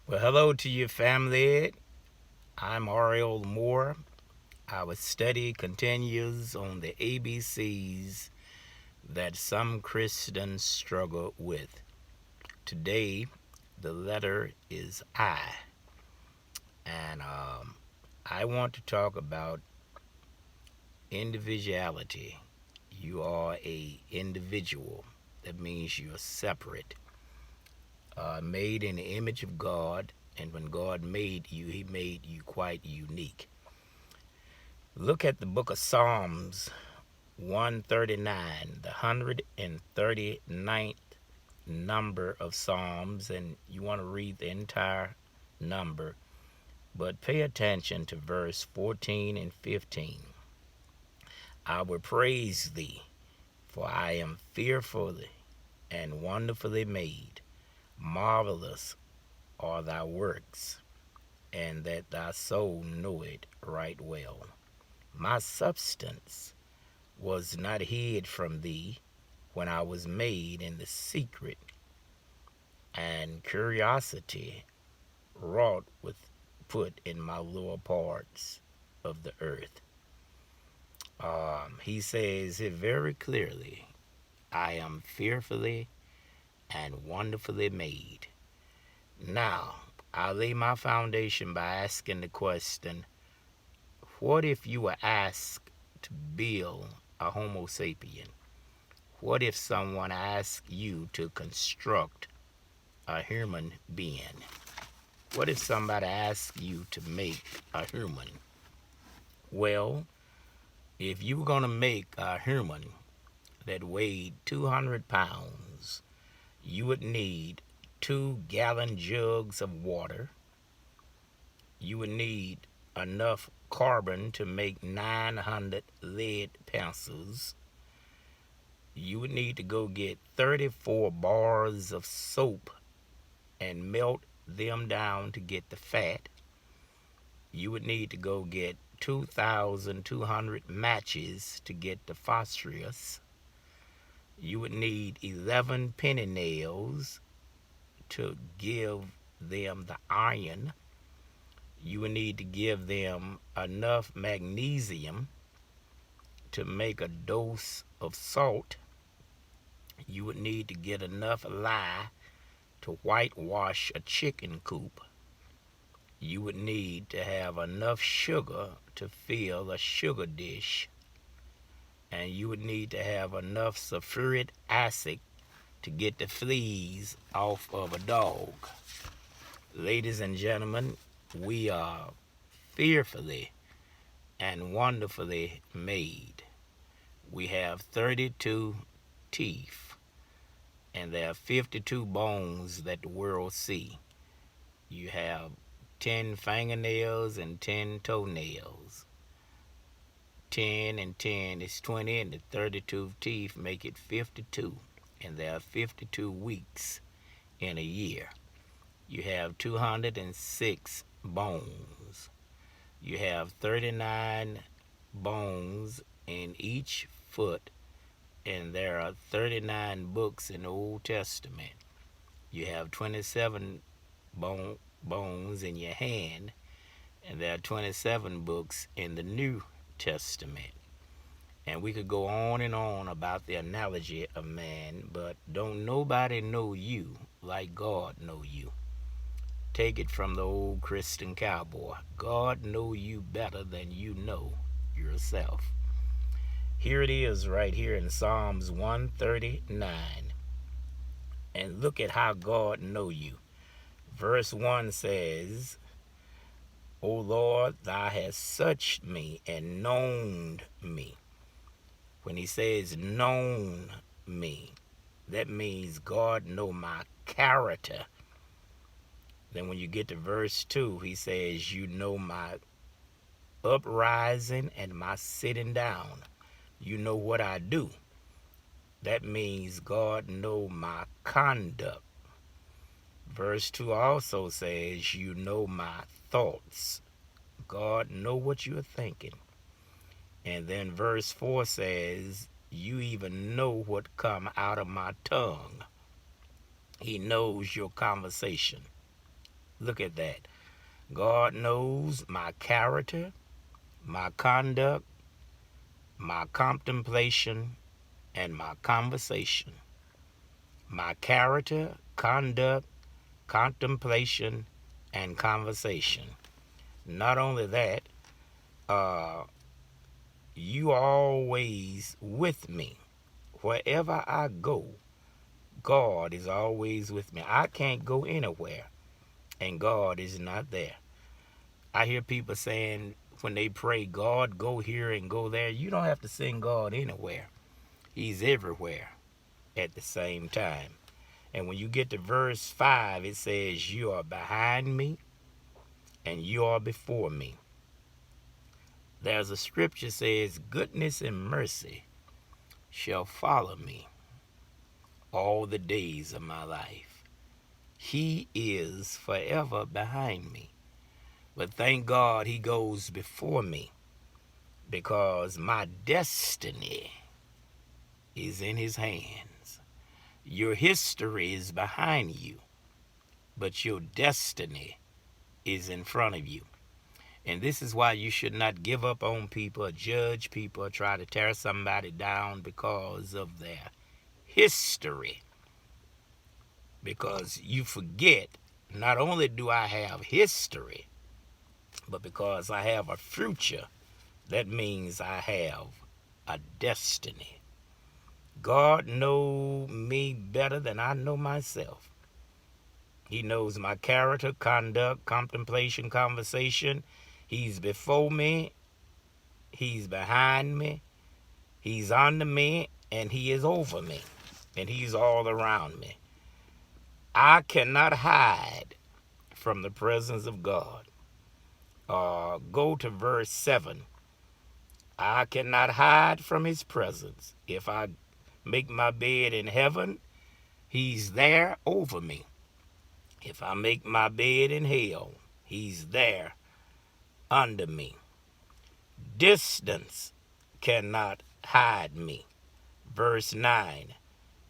Well, hello to your family. I'm R.L Moore. Our study continues on the ABCs that some Christians struggle with. Today, the letter is I. And I want to talk about individuality. You are a individual. That means you're separate, made in the image of God. And when God made you, He made you quite unique. Look at the book of Psalms 139, the 139th number of Psalms, and you want to read the entire number, but pay attention to verse 14 and 15. I will praise thee, for I am fearfully and wonderfully made. Marvelous are thy works, and that thy soul know it right well. My substance was not hid from thee when I was made in the secret, and curiosity wrought with put in my lower parts of the earth. He says it very clearly, I am fearfully and wonderfully made. Now, I lay my foundation by asking the question, what if you were asked to build a Homo sapien? What if someone asked you to construct a human being? What if somebody asked you to make a human? Well, if you were going to make a human that weighed 200 pounds, you would need 2-gallon jugs of water. You would need enough carbon to make 900 lead pencils. You would need to go get 34 bars of soap and melt them down to get the fat. You would need to go get 2,200 matches to get the phosphorus. You would need 11 penny nails to give them the iron. You would need to give them enough magnesium to make a dose of salt. You would need to get enough lye to whitewash a chicken coop. You would need to have enough sugar to fill a sugar dish. And you would need to have enough sulfuric acid to get the fleas off of a dog. Ladies and gentlemen, we are fearfully and wonderfully made. We have 32 teeth, and there are 52 bones that the world see. You have 10 fingernails and 10 toenails. 10 and 10 is 20, and the 32 teeth make it 52. And there are 52 weeks in a year. You have 206 bones. You have 39 bones in each foot, and there are 39 books in the Old Testament. You have 27 bones in your hand, and there are 27 books in the New Testament. And we could go on and on about the analogy of man, but don't nobody know you like God know you. Take it from the old Christian cowboy. God know you better than you know yourself. Here it is right here in Psalms 139. And look at how God know you. Verse 1 says, O Lord, thou hast searched me and known me. When he says known me, that means God know my character. Then when you get to verse 2, he says, you know my uprising and my sitting down. You know what I do. That means God know my conduct. Verse 2 also says, you know my thoughts. God know what you're thinking. And then verse 4 says, you even know what come out of my tongue. He knows your conversation. Look at that. God knows my character, my conduct, my contemplation, and my conversation. My character, conduct, contemplation, and conversation. Not only that, uh, you are always with me. Wherever I go, God is always with me. I can't go anywhere, and God is not there. I hear people saying when they pray, God, go here and go there. You don't have to send God anywhere. He's everywhere at the same time. And when you get to verse 5, it says, you are behind me and you are before me. There's a scripture says, goodness and mercy shall follow me all the days of my life. He is forever behind me. But thank God he goes before me, because my destiny is in his hands. Your history is behind you, but your destiny is in front of you. And this is why you should not give up on people or judge people or try to tear somebody down because of their history. Because you forget, not only do I have history, but because I have a future, that means I have a destiny. God knows me better than I know myself. He knows my character, conduct, contemplation, conversation. He's before me. He's behind me. He's under me. And he is over me. And he's all around me. I cannot hide from the presence of God. Go to verse 7. I cannot hide from his presence. If I make my bed in heaven, he's there over me. If I make my bed in hell, he's there under me. Distance cannot hide me. Verse 9.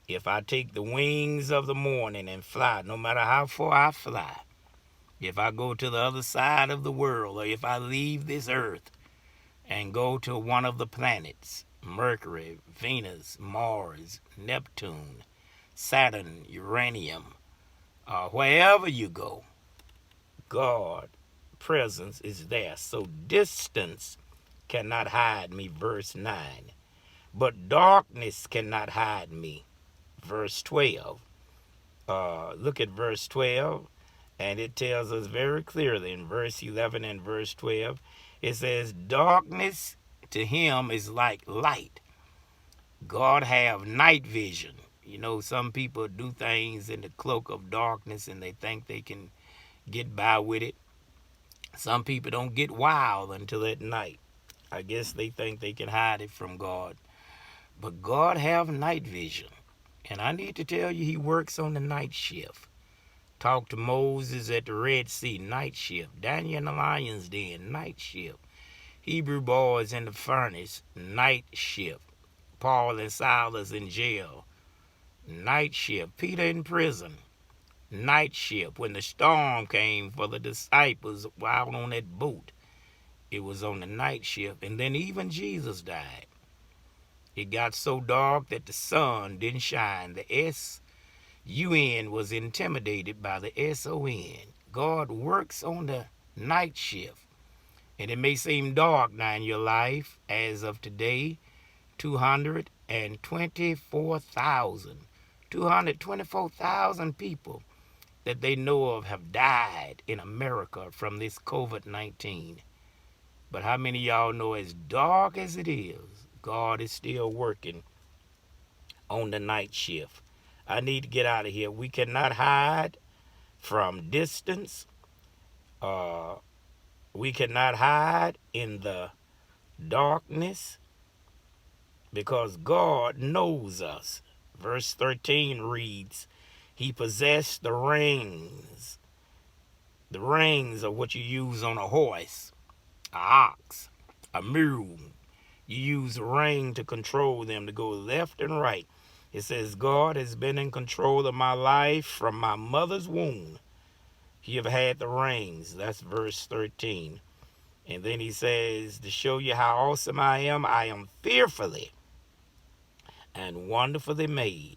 If I take the wings of the morning and fly, no matter how far I fly, if I go to the other side of the world, or if I leave this earth and go to one of the planets, Mercury, Venus, Mars, Neptune, Saturn, Uranium, wherever you go, God's presence is there. So distance cannot hide me, verse 9. But darkness cannot hide me, verse 12. Look at verse 12, and it tells us very clearly in verse 11 and verse 12, it says, darkness to him is like light. God have night vision. You know, some people do things in the cloak of darkness and they think they can get by with it. Some people don't get wild until at night. I guess they think they can hide it from God. But God have night vision. And I need to tell you, he works on the night shift. Talk to Moses at the Red Sea, night shift. Daniel in the lion's den, night shift. Hebrew boys in the furnace, night shift. Paul and Silas in jail, night shift. Peter in prison, night shift. When the storm came for the disciples while on that boat, it was on the night shift. And then even Jesus died. It got so dark that the sun didn't shine. The S-U-N was intimidated by the S-O-N. God works on the night shift. And it may seem dark now in your life. As of today, 224,000 people that they know of have died in America from this COVID-19. But how many of y'all know, as dark as it is, God is still working on the night shift? I need to get out of here. We cannot hide from distance. We cannot hide in the darkness, because God knows us. Verse 13 reads, he possessed the reins. The reins are what you use on a horse, an ox, a mule. You use a rein to control them, to go left and right. It says, God has been in control of my life from my mother's womb. He have had the rings. That's verse 13. And then he says, to show you how awesome I am fearfully and wonderfully made.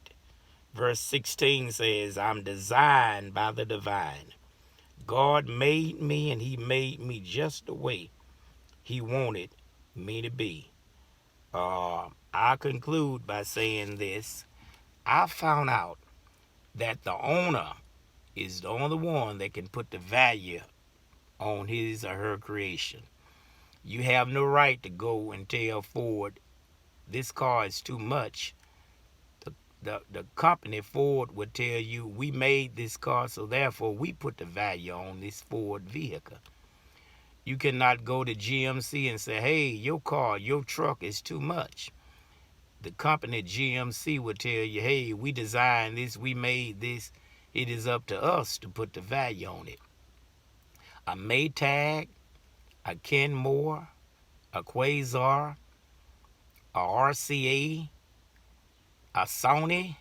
Verse 16 says, I'm designed by the divine. God made me, and he made me just the way he wanted me to be. I conclude by saying this. I found out that the owner is the only one that can put the value on his or her creation. You have no right to go and tell Ford, this car is too much. The company Ford would tell you, we made this car, so therefore we put the value on this Ford vehicle. You cannot go to GMC and say, hey, your car, your truck is too much. The company GMC would tell you, hey, we designed this, we made this. It is up to us to put the value on it. A Maytag, a Kenmore, a Quasar, a RCA, a Sony,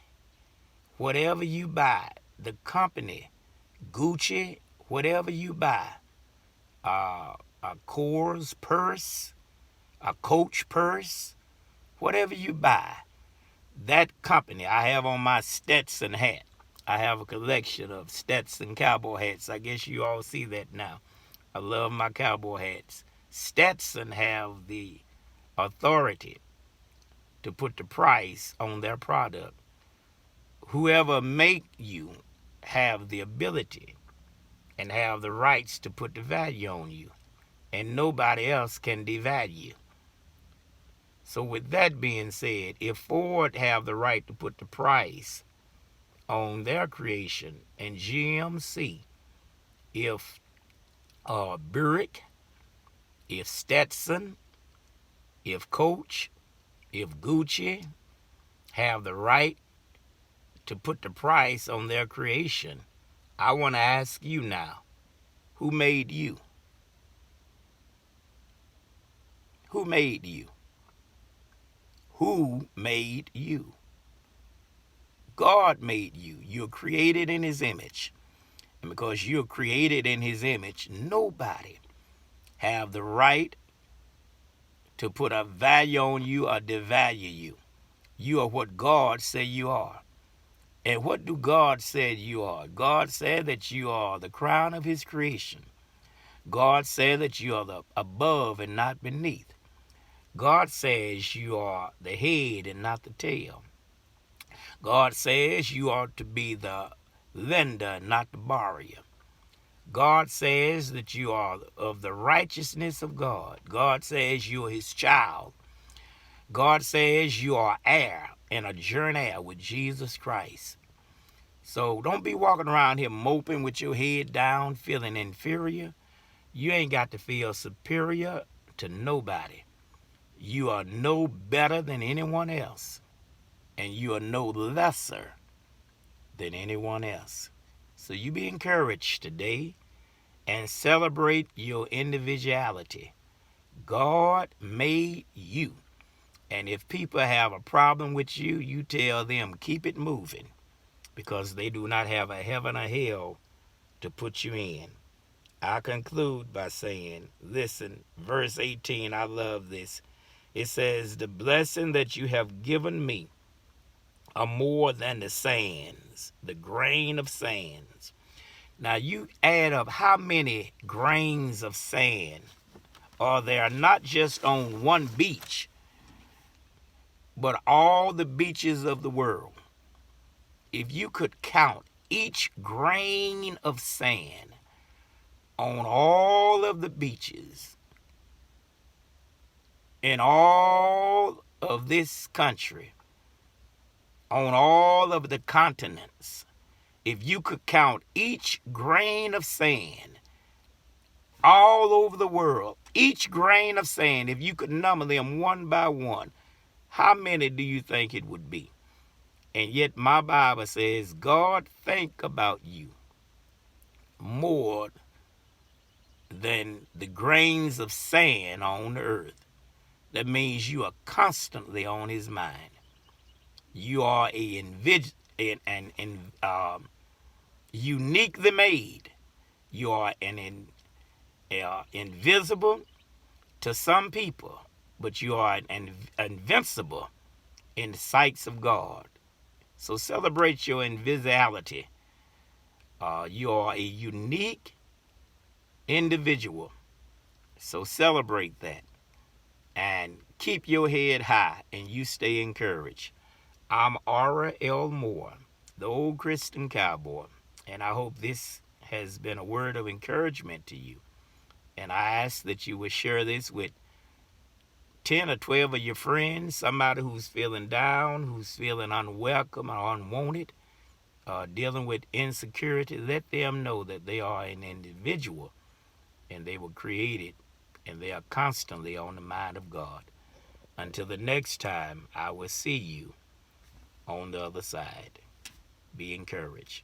whatever you buy, the company, Gucci, whatever you buy, a Coors purse, a Coach purse, whatever you buy, that company. I have on my Stetson hat. I have a collection of Stetson cowboy hats. I guess you all see that now. I love my cowboy hats. Stetson have the authority to put the price on their product. Whoever make you have the ability and have the rights to put the value on you, and nobody else can devalue. So with that being said, if Ford have the right to put the price on their creation, and GMC, if Burrick, if Stetson, if Coach, if Gucci have the right to put the price on their creation, I want to ask you now, who made you? Who made you? Who made you? God made you. You're created in his image. And because you're created in his image, nobody have the right to put a value on you or devalue you. You are what God said you are. And what do God say you are? God said that you are the crown of his creation. God said that you are the above and not beneath. God says you are the head and not the tail. God says you are to be the lender, not the borrower. God says that you are of the righteousness of God. God says you are his child. God says you are heir and a joint heir with Jesus Christ. So don't be walking around here moping with your head down, feeling inferior. You ain't got to feel superior to nobody. You are no better than anyone else, and you are no lesser than anyone else. So you be encouraged today and celebrate your individuality. God made you. And if people have a problem with you, you tell them keep it moving, because they do not have a heaven or hell to put you in. I conclude by saying, listen, verse 18, I love this. It says, the blessing that you have given me are more than the sands, the grain of sands. Now you add up how many grains of sand are there, not just on one beach, but all the beaches of the world. If you could count each grain of sand on all of the beaches in all of this country, on all of the continents, if you could count each grain of sand all over the world, each grain of sand, if you could number them one by one, how many do you think it would be? And yet my Bible says God think about you more than the grains of sand on the earth. That means you are constantly on his mind. You are uniquely made. You are invisible to some people, but you are invincible in the sights of God. So celebrate your invisibility. You are a unique individual. So celebrate that and keep your head high and you stay encouraged. I'm R.L Moore, the old Christian cowboy, and I hope this has been a word of encouragement to you. And I ask that you would share this with 10 or 12 of your friends, somebody who's feeling down, who's feeling unwelcome or unwanted, dealing with insecurity. Let them know that they are an individual and they were created and they are constantly on the mind of God. Until the next time, I will see you on the other side. Be encouraged.